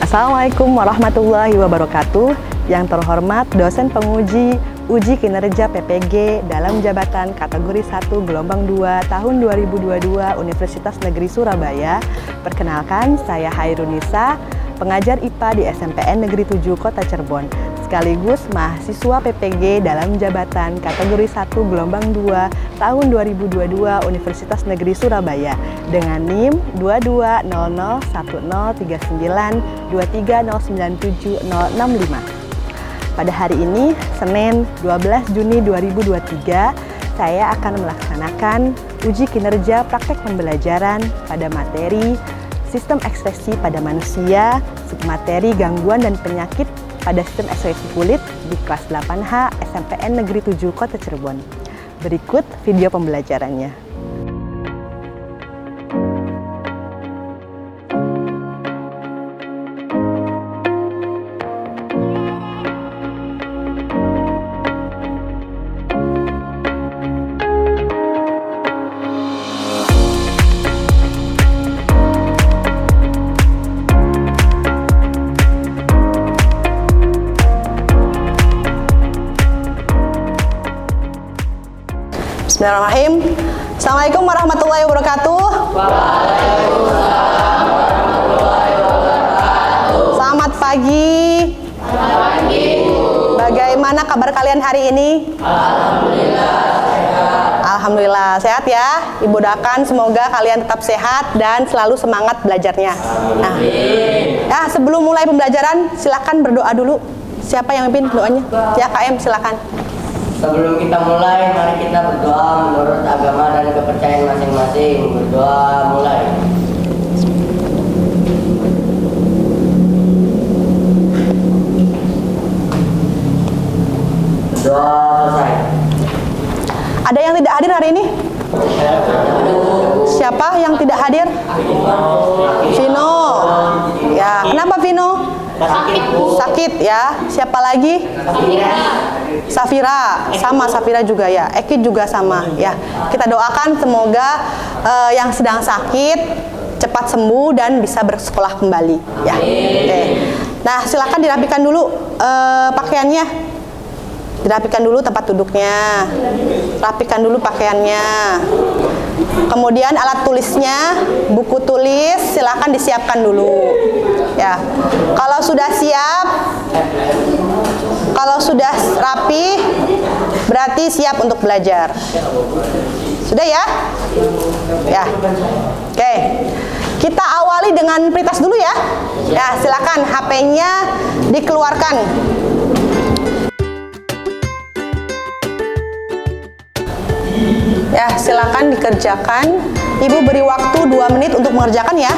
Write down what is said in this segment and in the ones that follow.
Assalamualaikum warahmatullahi wabarakatuh. Yang terhormat dosen penguji uji kinerja PPG dalam jabatan kategori 1 gelombang 2 tahun 2022 Universitas Negeri Surabaya. Perkenalkan, saya Hairunisa, pengajar IPA di SMPN Negeri 7 Kota Cirebon, sekaligus mahasiswa PPG dalam jabatan kategori 1 gelombang 2 tahun 2022 Universitas Negeri Surabaya dengan NIM 2200103923097065. Pada hari ini, Senin 12 Juni 2023, saya akan melaksanakan uji kinerja praktek pembelajaran pada materi Sistem Ekspresi pada Manusia, submateri Gangguan dan Penyakit pada Sistem Ekspresi Kulit di kelas 8H SMPN Negeri 7 Kota Cirebon. Berikut video pembelajarannya. Bismillahirrahmanirrahim. Assalamualaikum warahmatullahi wabarakatuh. Waalaikumsalam warahmatullahi wabarakatuh. Selamat pagi. Selamat pagi, Bu. Bagaimana kabar kalian hari ini? Alhamdulillah sehat. Alhamdulillah sehat ya. Ibu doakan semoga kalian tetap sehat dan selalu semangat belajarnya. Nah, ya, sebelum mulai pembelajaran, silakan berdoa dulu. Siapa yang mimpin doanya? Ya, KM silakan. Sebelum kita mulai, mari kita berdoa menurut agama dan kepercayaan masing-masing. Berdoa mulai. Doa selesai. Ada yang tidak hadir hari ini? Siapa yang tidak hadir? Vino. Ya, kenapa Vino? Sakit ya. Siapa lagi? Safira. Sama Safira juga ya. Eki juga sama ya. Kita doakan semoga yang sedang sakit cepat sembuh dan bisa bersekolah kembali ya. Oke. Nah, silakan dirapikan dulu pakaiannya. Dirapikan dulu tempat duduknya. Rapikan dulu pakaiannya. Kemudian alat tulisnya, buku tulis silakan disiapkan dulu. Ya. Kalau sudah siap, kalau sudah rapi, berarti siap untuk belajar. Sudah ya? Ya. Oke. Kita awali dengan pretest dulu ya. Ya, silakan HP-nya dikeluarkan. Ya, silakan dikerjakan. Ibu beri waktu 2 menit untuk mengerjakan ya.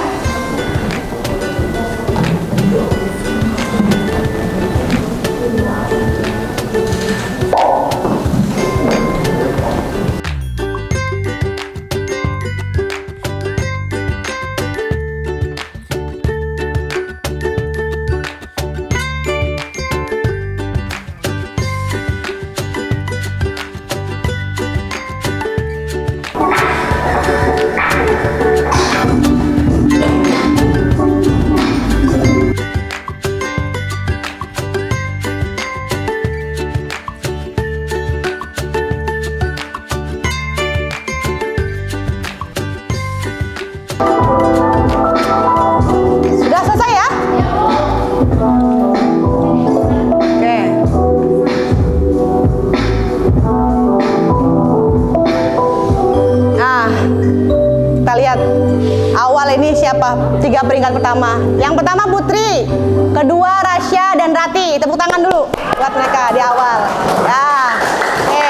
Siapa? 3 peringkat pertama. Yang pertama Putri, kedua Rasya dan Rati. Tepuk tangan dulu buat mereka di awal. Ya. Oke.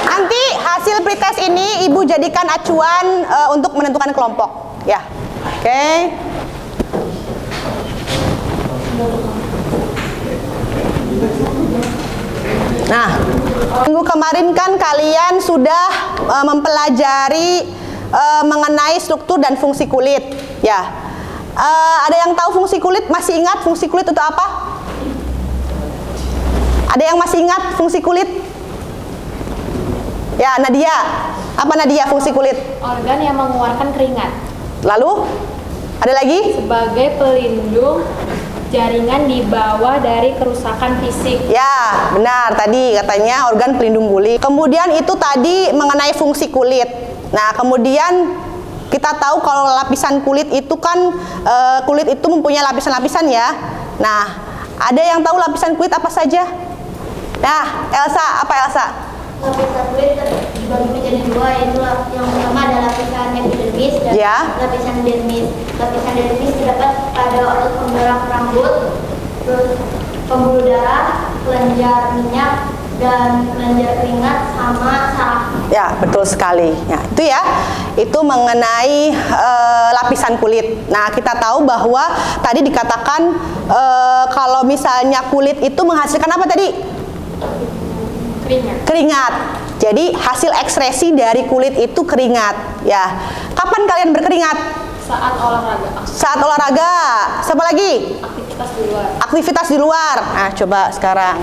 Nanti hasil pretest ini Ibu jadikan acuan untuk menentukan kelompok. Ya. Oke. Nah, minggu kemarin kan kalian sudah mempelajari mengenai struktur dan fungsi kulit, ya. Ada yang tahu fungsi kulit? Masih ingat fungsi kulit itu apa? Ada yang masih ingat fungsi kulit? Ya, Nadia. Apa Nadia fungsi kulit? Organ yang mengeluarkan keringat. Lalu? Ada lagi? Sebagai pelindung jaringan di bawah dari kerusakan fisik. Ya, benar. Tadi katanya organ pelindung kulit. Kemudian itu tadi mengenai fungsi kulit. Nah, kemudian kita tahu kalau lapisan kulit itu kan kulit itu mempunyai lapisan-lapisan ya. Nah, ada yang tahu lapisan kulit apa saja? Nah, Elsa, apa Elsa? Lapisan kulit dibagi menjadi dua, yaitu yang pertama ada lapisan epidermis dan Ya. lapisan dermis. Lapisan dermis terdapat pada otot penggerak rambut, terus pembuluh darah, kelenjar minyak, dan kelenjar keringat sama saraf. Ya, betul sekali. Ya, itu ya, itu mengenai lapisan kulit. Nah, kita tahu bahwa tadi dikatakan kalau misalnya kulit itu menghasilkan apa tadi? Keringat. Jadi hasil ekskresi dari kulit itu keringat. Ya, kapan kalian berkeringat? Saat olahraga. Saat olahraga. Siapa lagi? Aktivitas di luar. Aktivitas di luar. Nah, coba sekarang.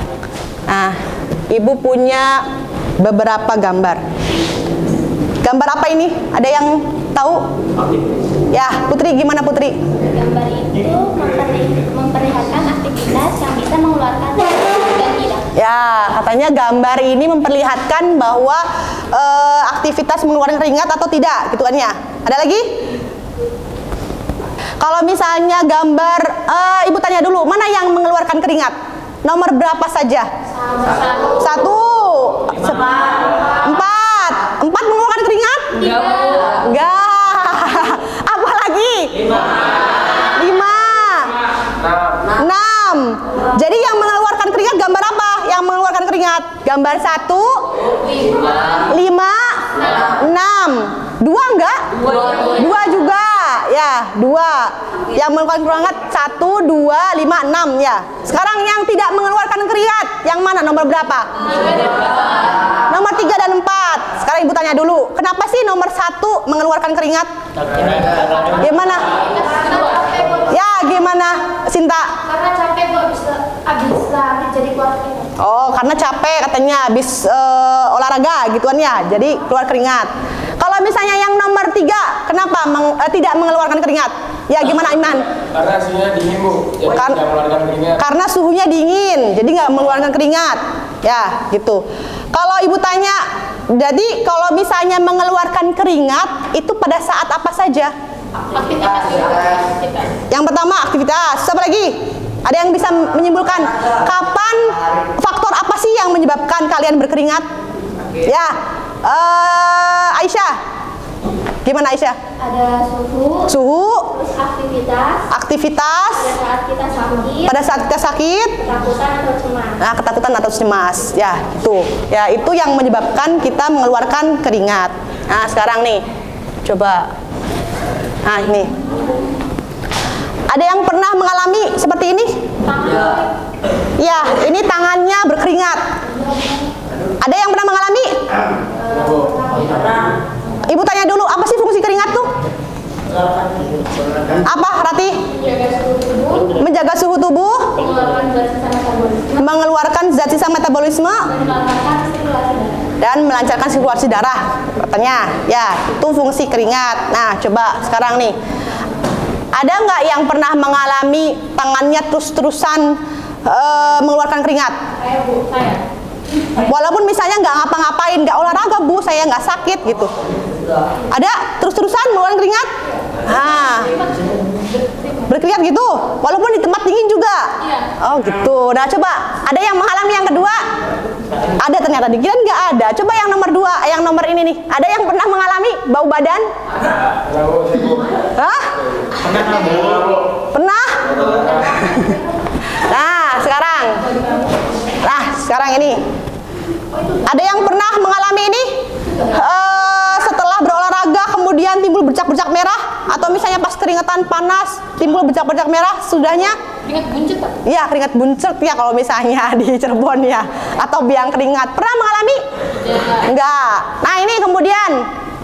Nah, Ibu punya beberapa gambar. Gambar apa ini? Ada yang tahu? Ya, Putri, gimana Putri? Gambar itu memperlihatkan aktivitas yang bisa mengeluarkan dan tidak. Ya, katanya gambar ini memperlihatkan bahwa aktivitas mengeluarkan keringat atau tidak, gitu kan ya. Ada lagi? Kalau misalnya gambar, Ibu tanya dulu, mana yang mengeluarkan keringat? Nomor berapa saja? Satu. Empat. Empat mengeluarkan keringat? Enggak. Apa lagi? Lima. Enam. Jadi yang mengeluarkan keringat gambar apa? Yang mengeluarkan keringat? Gambar 1, 5, 6. Dua enggak? Dua juga. Ya, dua. Yang mengeluarkan keringat 1, 2, 5, 6 ya. Sekarang yang tidak mengeluarkan keringat, yang mana? Nomor berapa? Nomor 3 dan 4. Sekarang Ibu tanya dulu, kenapa sih nomor 1 mengeluarkan keringat? Gimana? Ya, gimana, Sinta? Karena capek Bu, habis lari jadi keluar keringat. Oh, karena capek katanya habis olahraga gituan ya, jadi keluar keringat. Kalau misalnya yang nomor 3, kenapa tidak mengeluarkan keringat? Ya, gimana Iman? Karena suhunya dingin Bu, jadi tidak mengeluarkan keringat. Karena suhunya dingin, jadi nggak mengeluarkan keringat. Ya, gitu. Kalau Ibu tanya, jadi kalau misalnya mengeluarkan keringat, itu pada saat apa saja? Aktivitas di luar. Yang pertama aktivitas. Siapa lagi? Ada yang bisa menyimpulkan kapan, faktor apa sih yang menyebabkan kalian berkeringat? Ya, Aisyah. Gimana Aisyah? Ada suhu, Suhu, terus aktivitas, pada saat kita sakit, ketakutan atau cemas. nah ketakutan atau cemas. Ya, itu. Ya, itu yang menyebabkan kita mengeluarkan keringat. Nah, sekarang nih, coba. Nah, ini. Ada yang pernah mengalami seperti ini? Ya, ini tangannya berkeringat. Ada yang pernah mengalami? Ibu tanya dulu, apa sih fungsi keringat tuh? Apa, Rati? Menjaga suhu tubuh, mengeluarkan zat sisa metabolisme, dan melancarkan sirkulasi darah. Katanya, ya, itu fungsi keringat. Nah, coba sekarang nih. Ada nggak yang pernah mengalami tangannya terus-terusan mengeluarkan keringat? Saya Bu, saya. Walaupun misalnya nggak ngapa-ngapain, nggak olahraga Bu, saya nggak sakit gitu. Ada terus-terusan mengeluarkan keringat? Nah, berkeringat gitu, walaupun di tempat dingin juga. Oh gitu. Nah coba, ada yang mengalami yang kedua? Ada ternyata, dikira nggak ada. Coba yang nomor 2, yang nomor ini nih. Ada yang pernah mengalami bau badan? Hah? Pernah? Nah, sekarang ini. Ada yang pernah mengalami ini? Setelah berolahraga kemudian timbul bercak-bercak merah, atau misalnya pas keringetan panas timbul bercak-bercak merah, sudahnya Keringat buncit tak? ya keringat buncit ya kalau misalnya di Cirebon ya, atau biang keringat. Pernah mengalami? Enggak. Nah, ini kemudian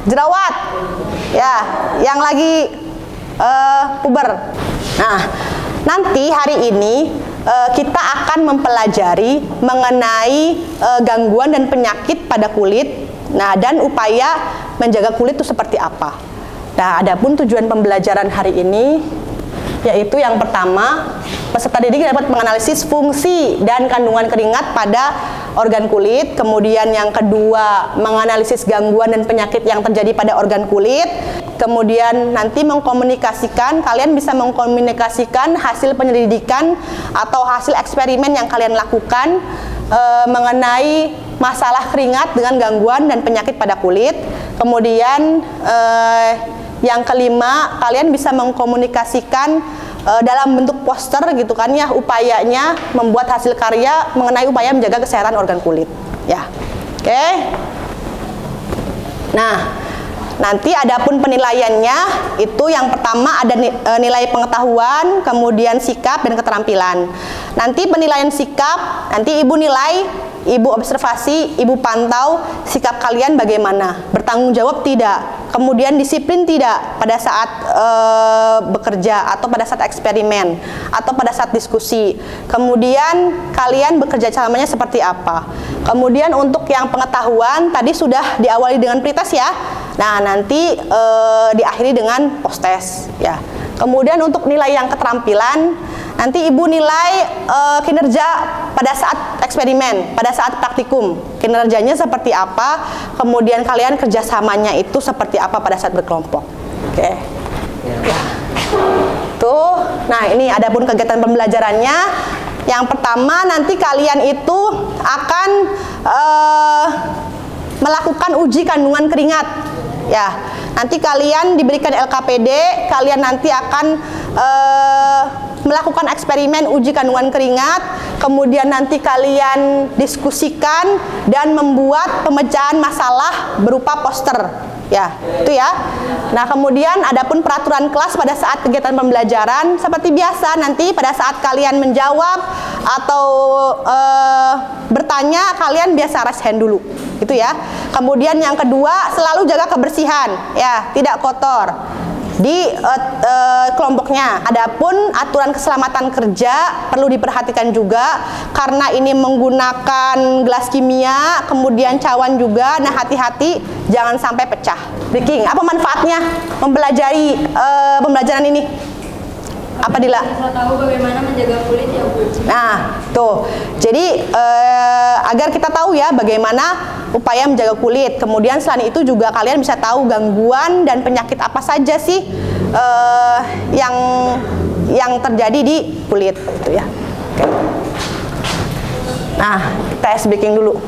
jerawat ya, yang lagi puber. Nah, nanti hari ini kita akan mempelajari mengenai gangguan dan penyakit pada kulit. Nah, dan upaya menjaga kulit itu seperti apa. Nah, adapun tujuan pembelajaran hari ini yaitu yang pertama, peserta didik dapat menganalisis fungsi dan kandungan keringat pada organ kulit. Kemudian yang kedua, menganalisis gangguan dan penyakit yang terjadi pada organ kulit. Kemudian nanti kalian bisa mengkomunikasikan hasil penyelidikan atau hasil eksperimen yang kalian lakukan mengenai masalah keringat dengan gangguan dan penyakit pada kulit. Kemudian yang kelima, kalian bisa mengkomunikasikan dalam bentuk poster gitu kan ya, upayanya membuat hasil karya mengenai upaya menjaga kesehatan organ kulit ya. Oke. Nah, nanti adapun penilaiannya itu yang pertama ada nilai pengetahuan, kemudian sikap dan keterampilan. Nanti penilaian sikap, nanti ibu nilai, ibu observasi, ibu pantau sikap kalian bagaimana, bertanggung jawab tidak, kemudian disiplin tidak pada saat bekerja atau pada saat eksperimen atau pada saat diskusi. Kemudian kalian bekerja samanya seperti apa. Kemudian untuk yang pengetahuan tadi sudah diawali dengan pretest ya. Nah, nanti diakhiri dengan post-test ya. Kemudian untuk nilai yang keterampilan, nanti ibu nilai kinerja pada saat eksperimen, pada saat praktikum, kinerjanya seperti apa, kemudian kalian kerjasamanya itu seperti apa pada saat berkelompok. Oke. Ya. Tuh, nah ini adapun kegiatan pembelajarannya. Yang pertama nanti kalian itu akan melakukan uji kandungan keringat. Ya, nanti kalian diberikan LKPD, kalian nanti akan melakukan eksperimen uji kandungan keringat, kemudian nanti kalian diskusikan dan membuat pemecahan masalah berupa poster. Ya, itu ya. Nah, kemudian adapun peraturan kelas pada saat kegiatan pembelajaran seperti biasa, nanti pada saat kalian menjawab atau bertanya, kalian biasa raise hand dulu. Itu ya. Kemudian yang kedua, selalu jaga kebersihan, ya, tidak kotor di kelompoknya. Adapun aturan keselamatan kerja perlu diperhatikan juga karena ini menggunakan gelas kimia, kemudian cawan juga. Nah, hati-hati jangan sampai pecah. Breaking, apa manfaatnya mempelajari pembelajaran ini? Apa Dila? Bisa tahu bagaimana menjaga kulit ya Bu. Nah, tuh. Jadi agar kita tahu ya bagaimana upaya menjaga kulit. Kemudian selain itu juga kalian bisa tahu gangguan dan penyakit apa saja sih yang terjadi di kulit, gitu ya. Oke. Nah, kita ice breaking dulu.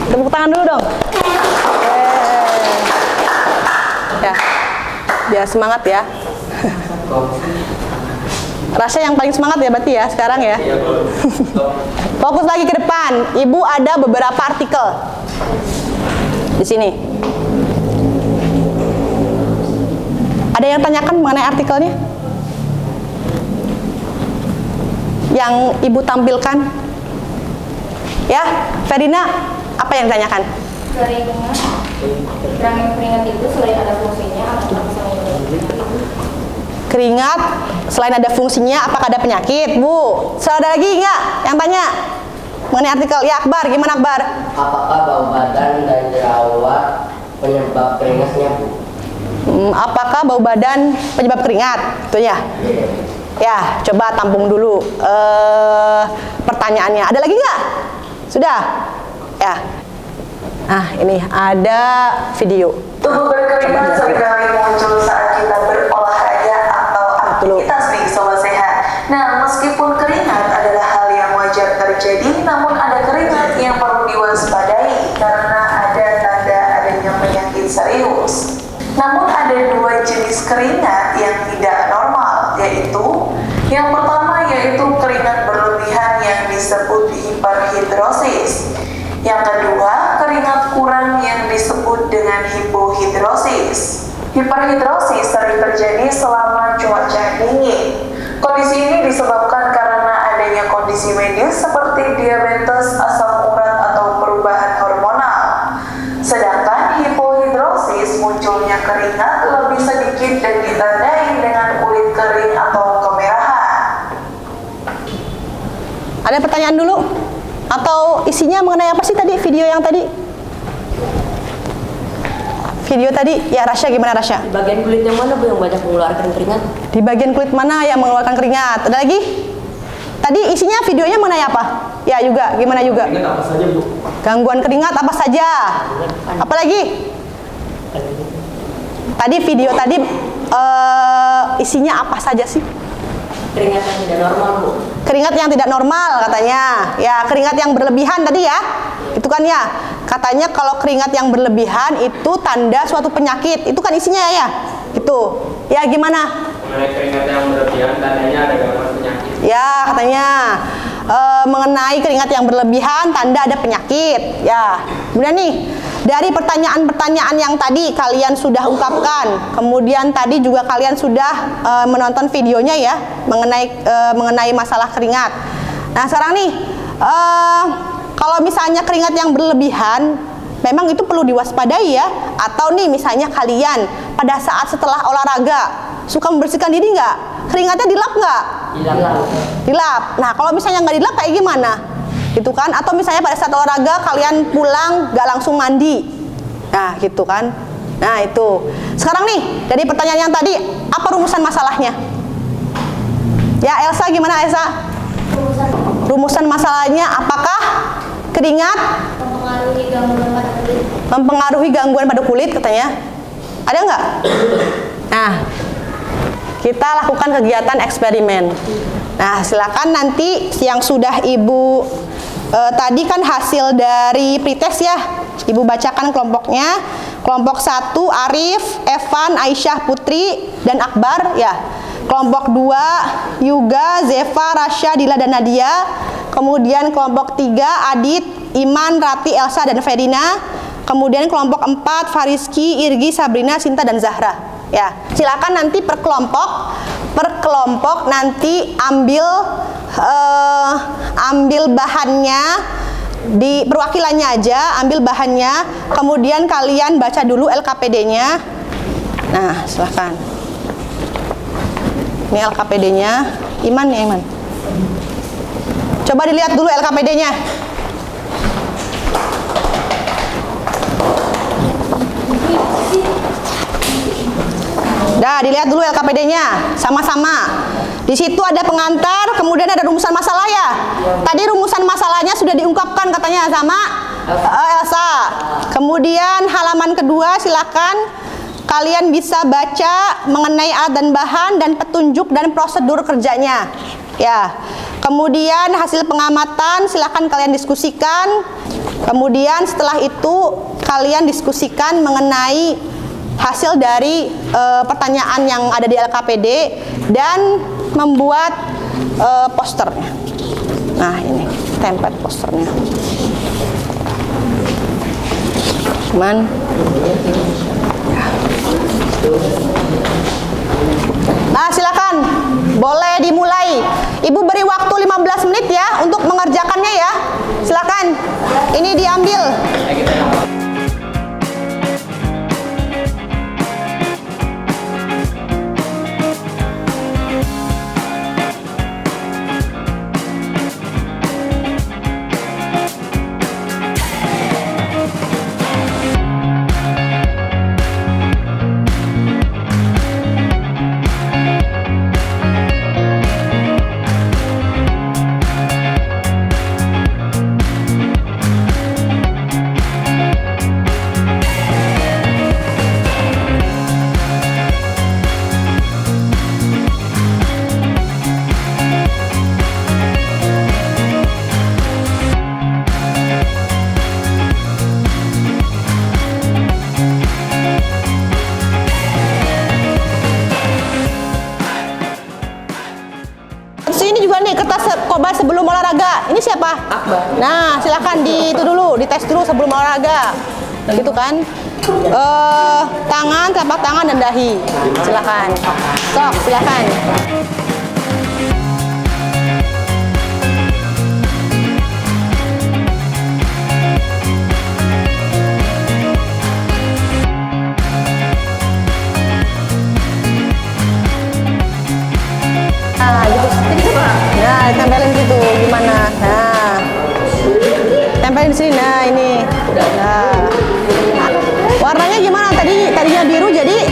Tepuk tangan dulu dong. Ya, biar semangat ya. Rasa yang paling semangat ya berarti ya sekarang ya. Fokus lagi ke depan. Ibu ada beberapa artikel di sini. Ada yang tanyakan mengenai artikelnya? Yang ibu tampilkan? Ya, Ferina, apa yang ditanyakan? Keringat itu selain ada fungsinya, apakah bisa menyebabkan? Keringat selain ada fungsinya, apakah ada penyakit, Bu? Ada lagi nggak yang tanya mengenai artikel? Ya, Akbar, gimana Akbar? Apakah bau badan dan jerawat penyebab keringatnya, Bu? Apakah bau badan penyebab keringat? Itu ya. Ya, coba tampung dulu pertanyaannya. Ada lagi nggak? Sudah? Ya. Nah, ini ada video. Tubuh berkeringat seringkali muncul saat kita berolahraga atau aktivitas di isola sehat. Nah, meskipun keringat adalah hal yang wajar terjadi, namun ada keringat yang perlu diwaspadai karena ada tanda adanya penyakit serius. Namun ada dua jenis keringat yang tidak normal, yaitu keringat berlebihan yang disebut hiperhidrosis. Yang kedua, keringat kurang yang disebut dengan hipohidrosis. Hiperhidrosis sering terjadi selama cuaca dingin. Kondisi ini disebabkan karena adanya kondisi medis seperti diabetes, asam urat, atau perubahan hormonal. Sedangkan hipohidrosis munculnya keringat lebih sedikit dan ditandai dengan kulit kering atau kemerahan. Ada pertanyaan dulu? Atau isinya mengenai apa sih tadi video yang tadi? Video tadi, ya Rasya gimana Rasya? Di bagian kulit yang mana Bu yang banyak mengeluarkan keringat? Di bagian kulit mana yang mengeluarkan keringat? Ada lagi? Tadi isinya videonya mengenai apa? Ya juga, gimana juga? Keringat apa saja Bu? Gangguan keringat apa saja? Apa lagi? Tadi video tadi isinya apa saja sih? Keringat yang tidak normal Bu. Keringat yang tidak normal katanya. Ya, keringat yang berlebihan tadi ya. Itu kan ya. Katanya kalau keringat yang berlebihan itu tanda suatu penyakit. Itu kan isinya ya. Gitu. Ya gimana? Mengenai keringat yang berlebihan, tandanya ada gangguan penyakit. Ya, katanya mengenai keringat yang berlebihan tanda ada penyakit. Ya. Kemudian nih, dari pertanyaan-pertanyaan yang tadi kalian sudah ungkapkan, kemudian tadi juga kalian sudah menonton videonya ya mengenai masalah keringat. Nah, sekarang nih kalau misalnya keringat yang berlebihan memang itu perlu diwaspadai ya. Atau nih misalnya kalian pada saat setelah olahraga suka membersihkan diri nggak? Keringatnya dilap nggak? Dilap. Nah, kalau misalnya nggak dilap kayak gimana? Gitu kan? Atau misalnya pada saat olahraga kalian pulang nggak langsung mandi. Nah, gitu kan? Nah, itu. Sekarang nih, dari pertanyaan yang tadi, apa rumusan masalahnya? Ya, Elsa gimana Elsa? Rumusan masalahnya apakah keringat Mempengaruhi gangguan pada kulit. mempengaruhi gangguan pada kulit katanya? Ada nggak? Nah, kita lakukan kegiatan eksperimen. Nah, silakan nanti yang sudah Ibu tadi kan hasil dari pretest ya. Ibu bacakan kelompoknya. Kelompok 1 Arif, Evan, Aisyah, Putri, dan Akbar ya. Kelompok 2 Yuga, Zeva, Rasya, Dila, dan Nadia. Kemudian kelompok 3 Adit, Iman, Rati, Elsa, dan Ferdina. Kemudian kelompok 4 Fariski, Irgi, Sabrina, Sinta, dan Zahra. Ya, silakan nanti per kelompok nanti ambil bahannya di perwakilannya aja, ambil bahannya, kemudian kalian baca dulu LKPD-nya. Nah, silakan. Ini LKPD-nya. Iman ya, Iman. Coba dilihat dulu LKPD-nya. Nah, dilihat dulu LKPD-nya, sama-sama. Di situ ada pengantar, kemudian ada rumusan masalah ya. Tadi rumusan masalahnya sudah diungkapkan katanya sama Elsa. Kemudian halaman kedua silakan kalian bisa baca mengenai alat dan bahan dan petunjuk dan prosedur kerjanya. Ya. Kemudian hasil pengamatan silakan kalian diskusikan. Kemudian setelah itu kalian diskusikan mengenai hasil dari pertanyaan yang ada di LKPD dan membuat posternya. Nah, ini template posternya. Cuman nah, silakan. Boleh dimulai. Ibu beri waktu 15 menit ya untuk mengerjakannya ya. Silakan. Ini diambil. kertas kobalt sebelum olahraga. Ini siapa? Akbar. Nah, silakan itu dulu, dites dulu sebelum olahraga. Gitu kan? Tangan, telapak tangan dan dahi. Silakan. Sok, silakan. Nah, gitu. Nah, tempelin gitu. Gimana? Nah, tempelin di sini. Nah, ini. Nah, warnanya gimana? Tadinya biru jadi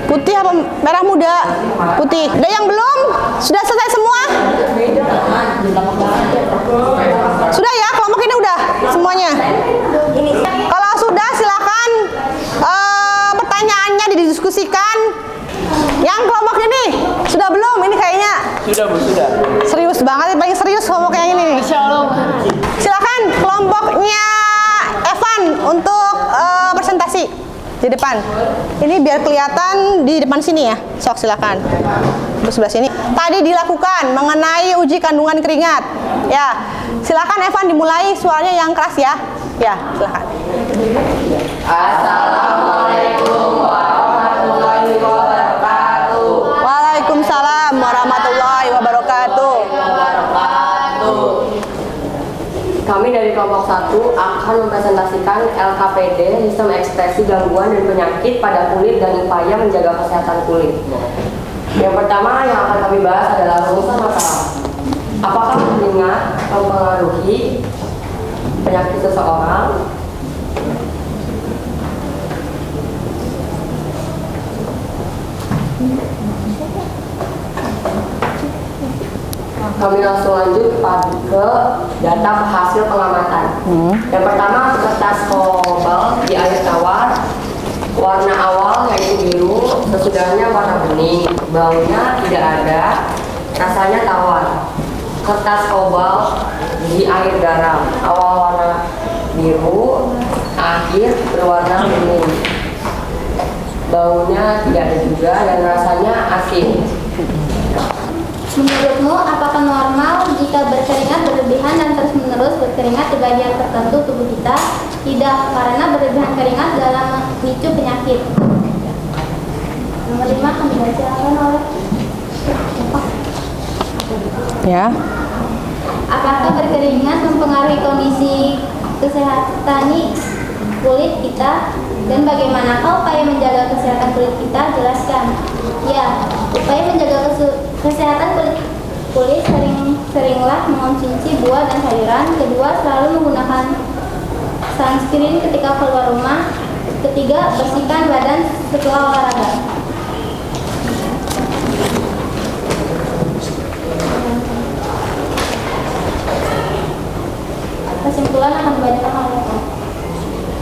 putih apa merah muda? Putih. Ada yang belum? Sudah selesai semua? Sudah ya? Kelompok ini udah semuanya. Kalau sudah, silakan pertanyaannya didiskusikan. Yang kelompok ini sudah belum? Ini kayaknya Sudah Bu, sudah. serius banget, paling serius kelompok yang ini. Silakan kelompoknya Evan untuk presentasi di depan. Ini biar kelihatan di depan sini ya. Sok silakan. Terus sebelah sini. Tadi dilakukan mengenai uji kandungan keringat. Ya, silakan Evan dimulai, suaranya yang keras ya. Ya, silakan. Assalamualaikum warahmatullahi wabarakatuh. Waalaikumsalam warahmatullahi wabarakatuh. Kami dari kelompok 1 akan mempresentasikan LKPD, sistem ekspresi gangguan dan penyakit pada kulit dan upaya menjaga kesehatan kulit. Yang pertama yang akan kami bahas adalah rumusan masalah. Apakah keringat mempengaruhi penyakit seseorang? Kami langsung lanjut ke data hasil pengamatan. Yang pertama, kertas kobalt di air tawar, warna awal yaitu biru, sesudahnya warna bening, baunya tidak ada, rasanya tawar. Kertas kobalt di air garam, awal warna biru, akhir berwarna bening, baunya tidak ada juga dan rasanya asin. Menurutmu, apakah normal jika berkeringat berlebihan dan terus-menerus berkeringat di bagian tertentu tubuh kita? Tidak, karena berlebihan keringat dalam memicu penyakit. Nomor 5 akan dibacakan oleh Ya. apakah berkeringat mempengaruhi kondisi kesehatan kulit kita? Dan bagaimanakah upaya menjaga kesehatan kulit kita? Jelaskan. Ya, upaya menjaga kesehatan kulit seringlah mengonsumsi buah dan sayuran. Kedua, selalu menggunakan sunscreen ketika keluar rumah. Ketiga, bersihkan badan setelah olahraga. Kesimpulan akan dibacakan oleh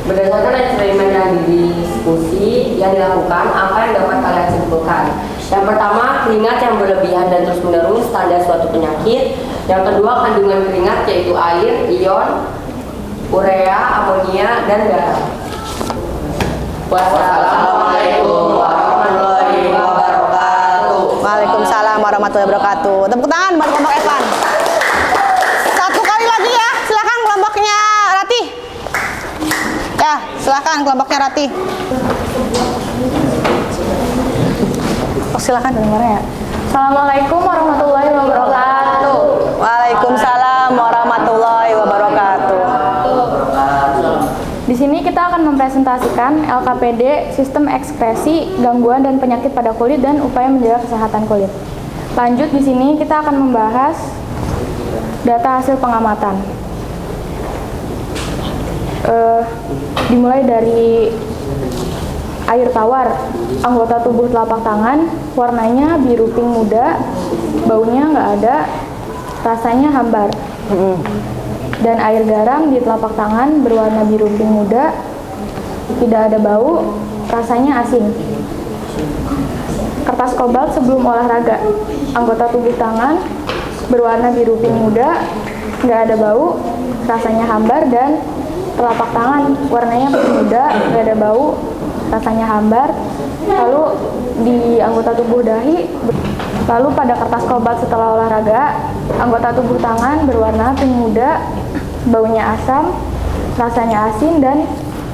Berdasarkan eksperimen yang didiskusi yang dilakukan, apa yang dapat kalian simpulkan? Yang pertama, keringat yang berlebihan dan terus-menerus tanda suatu penyakit. Yang kedua, kandungan keringat yaitu air, ion, urea, amonia, dan garam. Wassalamualaikum warahmatullahi wabarakatuh. Waalaikumsalam warahmatullahi wabarakatuh. Tepuk tangan buat kelompok Evan. Satu kali lagi ya, silakan kelompoknya Ratih. Ya, silakan kelompoknya Ratih. Oh, silakan dengarnya ya. Assalamualaikum warahmatullahi wabarakatuh. Waalaikumsalam warahmatullahi wabarakatuh. Di sini kita akan mempresentasikan LKPD, sistem ekskresi, gangguan dan penyakit pada kulit dan upaya menjaga kesehatan kulit. Lanjut di sini kita akan membahas data hasil pengamatan. Dimulai dari air tawar, anggota tubuh telapak tangan, warnanya biru pink muda, baunya nggak ada, rasanya hambar. Dan air garam di telapak tangan berwarna biru pink muda, tidak ada bau, rasanya asin. Kertas kobalt sebelum olahraga, anggota tubuh tangan berwarna biru pink muda, nggak ada bau, rasanya hambar. Dan telapak tangan warnanya pink muda, nggak ada bau, rasanya hambar. Lalu di anggota tubuh dahi, lalu pada kertas kobalt setelah olahraga, Anggota tubuh tangan berwarna pink muda, baunya asam, rasanya asin, dan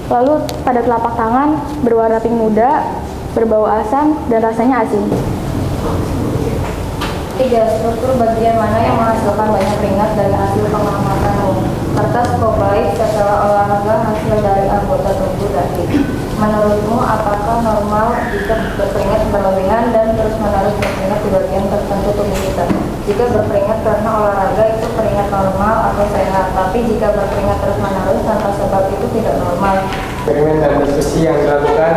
lalu pada telapak tangan berwarna pink muda, berbau asam, dan rasanya asin. 3. Struktur bagian mana yang menghasilkan banyak keringat dari hasil pengamatanmu? Kertas kobaik setelah olahraga hasil dari anggota tubuh tadi. Menurutmu apakah normal jika berkeringat berlebihan dan terus-menerus berkeringat di bagian tertentu tubuh kita? Jika berkeringat karena olahraga itu keringat normal atau sehat, tapi jika berkeringat terus-menerus tanpa sebab itu tidak normal. Eksperimen dan diskusi yang dilakukan,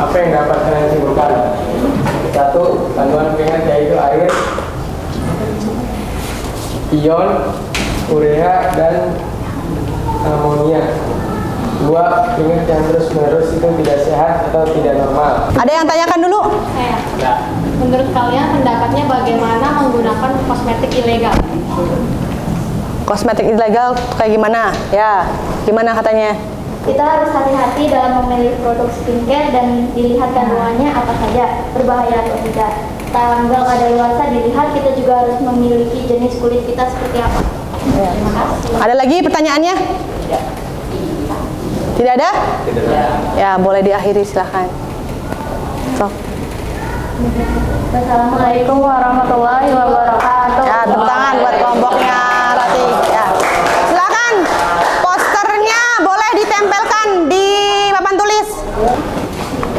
apa yang dapat kalian simpulkan? 1. Kandungan keringat yaitu air, ion, urea, dan amonia. 2. Keringat yang terus-menerus itu tidak sehat atau tidak normal. Ada yang tanyakan dulu? Saya. Menurut kalian pendapatnya bagaimana menggunakan kosmetik ilegal? Kosmetik ilegal kayak gimana? Ya, gimana katanya? Kita harus hati-hati dalam memilih produk skincare dan dilihat kandungannya apa saja, berbahaya atau tidak. Tanggal kadaluarsa dilihat, kita juga harus memiliki jenis kulit kita seperti apa. Terima kasih. Ada lagi pertanyaannya? Tidak ada? Tidak ada. Ya, boleh diakhiri silahkan. Sok. Assalamualaikum warahmatullahi wabarakatuh. Ya, tepuk tangan buat kelompoknya Rati. Ya. Silakan. Posternya boleh ditempelkan di papan tulis.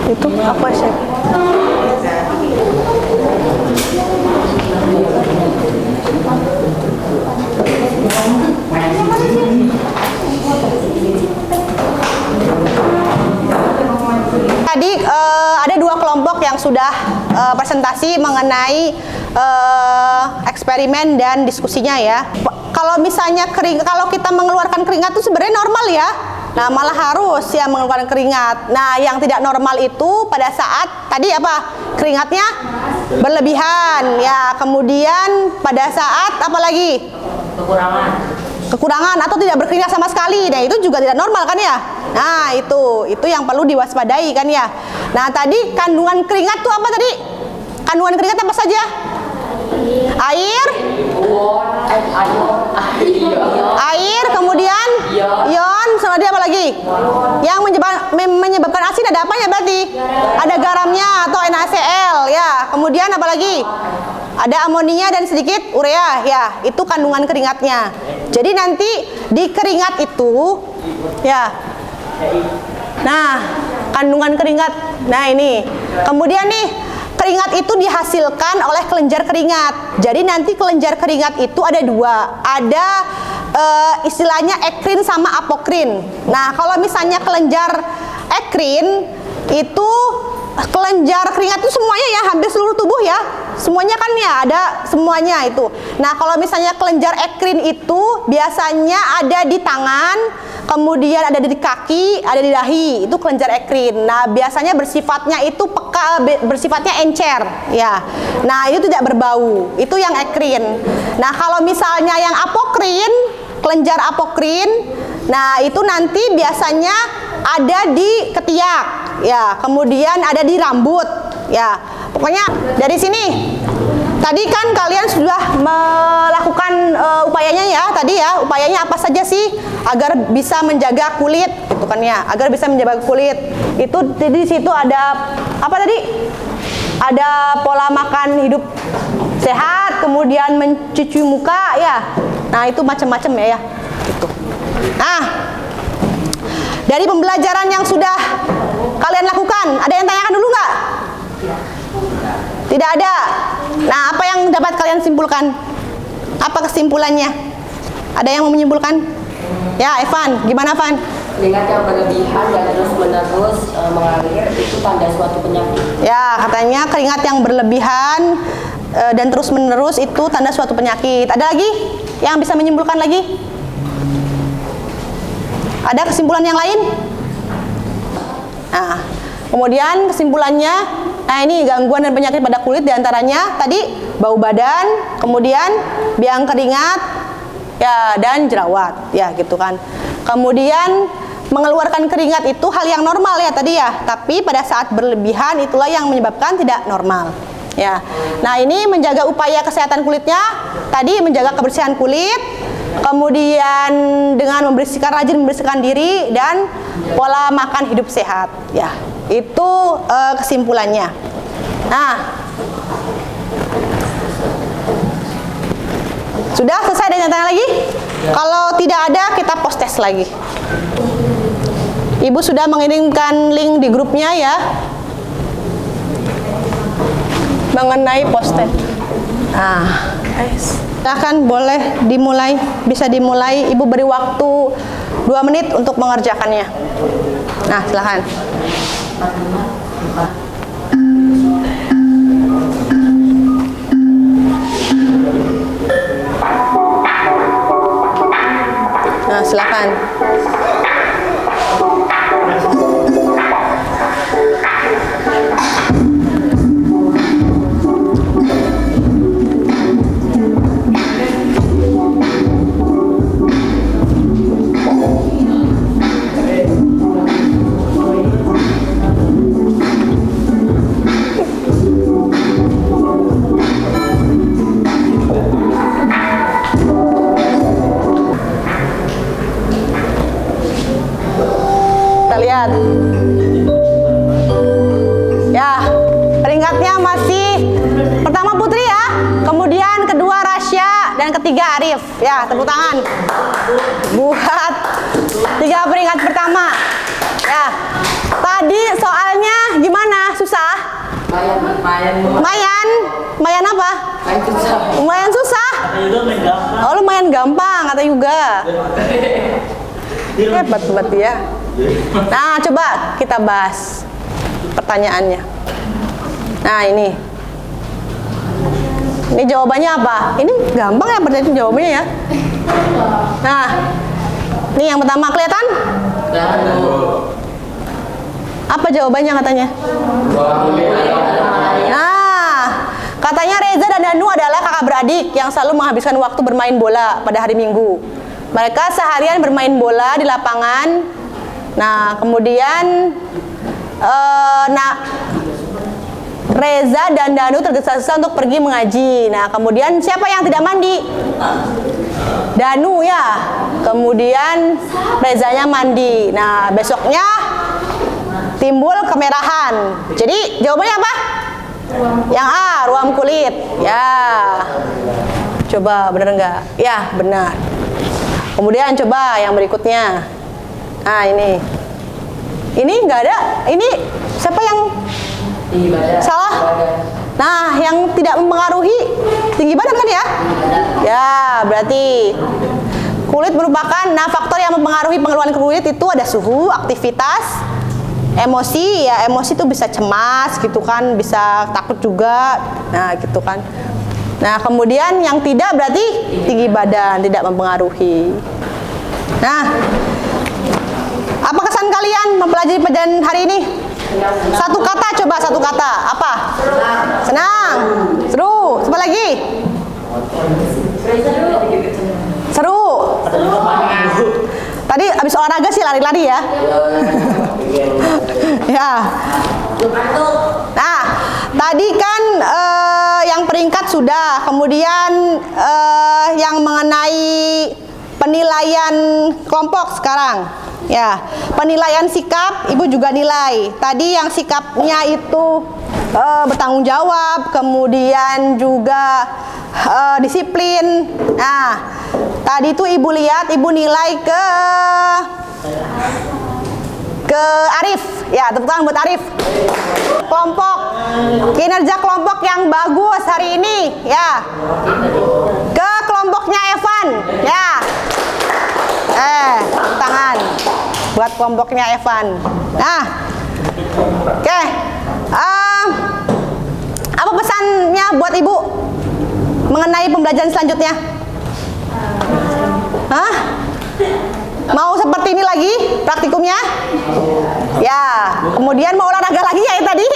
Itu apa sih? Tadi ada 2 kelompok yang sudah presentasi mengenai eksperimen dan diskusinya ya. Kalau misalnya kalau kita mengeluarkan keringat itu sebenarnya normal ya. Nah, malah harus ya mengeluarkan keringat. Nah, yang tidak normal itu pada saat tadi apa? Keringatnya berlebihan ya. Kemudian pada saat apa lagi? Kekurangan atau tidak berkeringat sama sekali. Nah, itu juga tidak normal kan ya? Nah, itu yang perlu diwaspadai kan ya. Nah, tadi kandungan keringat itu apa tadi? Kandungan keringat apa saja? Air, kemudian ion, sama dia apa lagi? Yang menyebabkan asin ada apanya berarti? Ada garamnya atau NaCl ya. Kemudian apa lagi? Ada amonia dan sedikit urea ya. Itu kandungan keringatnya. Jadi nanti di keringat itu ya. Nah, kandungan keringat. Nah, ini. Kemudian nih, keringat itu dihasilkan oleh kelenjar keringat. Jadi nanti kelenjar keringat itu ada 2. Ada istilahnya ekrin sama apokrin. Nah, kalau misalnya kelenjar ekrin itu kelenjar keringat itu semuanya ya, hampir seluruh tubuh ya. Semuanya kan ya, ada semuanya itu. Nah, kalau misalnya kelenjar ekrin itu biasanya ada di tangan, kemudian ada di kaki, ada di dahi. Itu kelenjar ekrin. Nah, biasanya bersifatnya itu bersifatnya encer ya. Nah, itu tidak berbau. Itu yang ekrin. Nah, kalau misalnya yang apokrin, kelenjar apokrin, nah itu nanti biasanya ada di ketiak ya, kemudian ada di rambut ya. Pokoknya dari sini tadi kan kalian sudah melakukan upayanya ya, tadi ya, upayanya apa saja sih agar bisa menjaga kulit gitu kan ya, agar bisa menjaga kulit. Itu di situ ada apa tadi? Ada pola makan hidup sehat, kemudian mencuci muka ya. Nah, itu macam-macam ya gitu. Nah, dari pembelajaran yang sudah kalian lakukan, ada yang tanyakan dulu nggak? Tidak ada. Nah, apa yang dapat kalian simpulkan? Apa kesimpulannya? Ada yang mau menyimpulkan? Ya, Evan, gimana Evan? Keringat yang berlebihan dan terus-menerus mengalir itu tanda suatu penyakit. Ya, katanya keringat yang berlebihan dan terus-menerus itu tanda suatu penyakit. Ada lagi yang bisa menyimpulkan lagi? Ada kesimpulan yang lain? Nah, kemudian kesimpulannya, nah ini gangguan dan penyakit pada kulit diantaranya tadi bau badan, kemudian biang keringat, ya dan jerawat, ya gitu kan. Kemudian mengeluarkan keringat itu hal yang normal ya tadi ya, tapi pada saat berlebihan itulah yang menyebabkan tidak normal. Ya. Nah, ini menjaga upaya kesehatan kulitnya. Tadi menjaga kebersihan kulit, kemudian dengan rajin membersihkan diri dan pola makan hidup sehat. Ya, itu kesimpulannya. Nah, sudah selesai, ada yang tanya lagi? Kalau tidak ada, kita post test lagi. Ibu sudah mengirimkan link di grupnya ya, mengenai post test. Nah, silahkan boleh dimulai, bisa dimulai. Ibu beri waktu 2 menit untuk mengerjakannya. Nah, silahkan. Nah, silakan. Kita lihat. Ya, peringkatnya masih pertama Putri ya, kemudian kedua Rasya, dan ketiga Arif. Ya, tepuk tangan buat 3 peringkat pertama. Ya, tadi soalnya gimana? Susah? Lumayan apa? Lumayan susah. Oh, lumayan gampang kata Yuga. Hebat ya. Nah, coba kita bahas pertanyaannya. Nah, ini jawabannya apa? Ini gampang ya pertanyaan jawabannya ya. Nah, ini yang pertama kelihatan? Apa jawabannya katanya? Nah, katanya Reza dan Danu adalah kakak beradik yang selalu menghabiskan waktu bermain bola pada hari Minggu. Mereka seharian bermain bola di lapangan. Nah, kemudian Reza dan Danu tergesa-gesa untuk pergi mengaji. Nah, kemudian siapa yang tidak mandi? Danu ya. Kemudian Rezanya mandi. Nah, besoknya timbul kemerahan. Jadi jawabannya apa? Yang A, ruam kulit. Ya. Coba benar enggak? Ya, benar. Kemudian coba yang berikutnya. Nah, ini enggak ada. Ini siapa yang salah? Nah, yang tidak mempengaruhi tinggi badan kan ya? Ya, berarti kulit merupakan, nah faktor yang mempengaruhi pengeluaran kulit itu ada suhu, aktivitas, emosi. Ya, emosi itu bisa cemas gitu kan, bisa takut juga. Nah, gitu kan. Nah, kemudian yang tidak berarti tinggi badan, tidak mempengaruhi. Nah, apa kesan kalian mempelajari pelajaran hari ini? Satu kata, coba satu kata. Apa? Senang. Seru. Apa lagi? Seru. Tadi habis olahraga sih lari-lari ya. Ya. Nah, tadi kan yang peringkat sudah, kemudian yang mengenai penilaian kelompok sekarang. Ya, penilaian sikap, Ibu juga nilai. Tadi yang sikapnya itu bertanggung jawab, kemudian juga disiplin. Nah, tadi itu Ibu lihat, Ibu nilai ke Arif. Ya, tepuk tangan buat Arif. Kelompok, kinerja kelompok yang bagus hari ini, ya. Ke kelompoknya Evan, ya. Tepuk tangan buat kelompoknya Evan. Nah, oke. Apa pesannya buat Ibu mengenai pembelajaran selanjutnya? Hah? Mau seperti ini lagi praktikumnya? Ya, kemudian mau olahraga lagi ya tadi?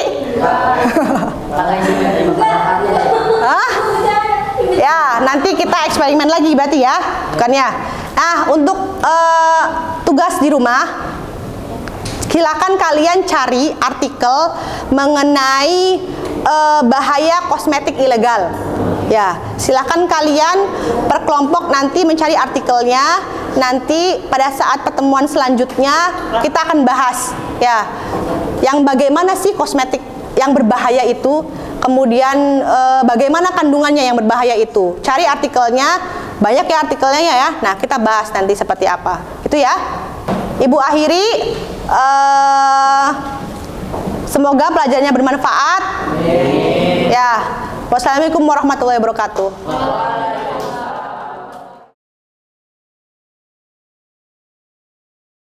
Hah? Ya, nanti kita eksperimen lagi berarti ya, bukan ya? Nah, untuk tugas di rumah, silakan kalian cari artikel mengenai bahaya kosmetik ilegal. Ya, silakan kalian per kelompok nanti mencari artikelnya. Nanti pada saat pertemuan selanjutnya kita akan bahas ya, yang bagaimana sih kosmetik yang berbahaya itu, kemudian bagaimana kandungannya yang berbahaya itu. Cari artikelnya, banyak ya artikelnya ya. Nah, kita bahas nanti seperti apa. Itu ya. Ibu akhiri, semoga pelajarannya bermanfaat. Ya. Wassalamualaikum warahmatullahi wabarakatuh.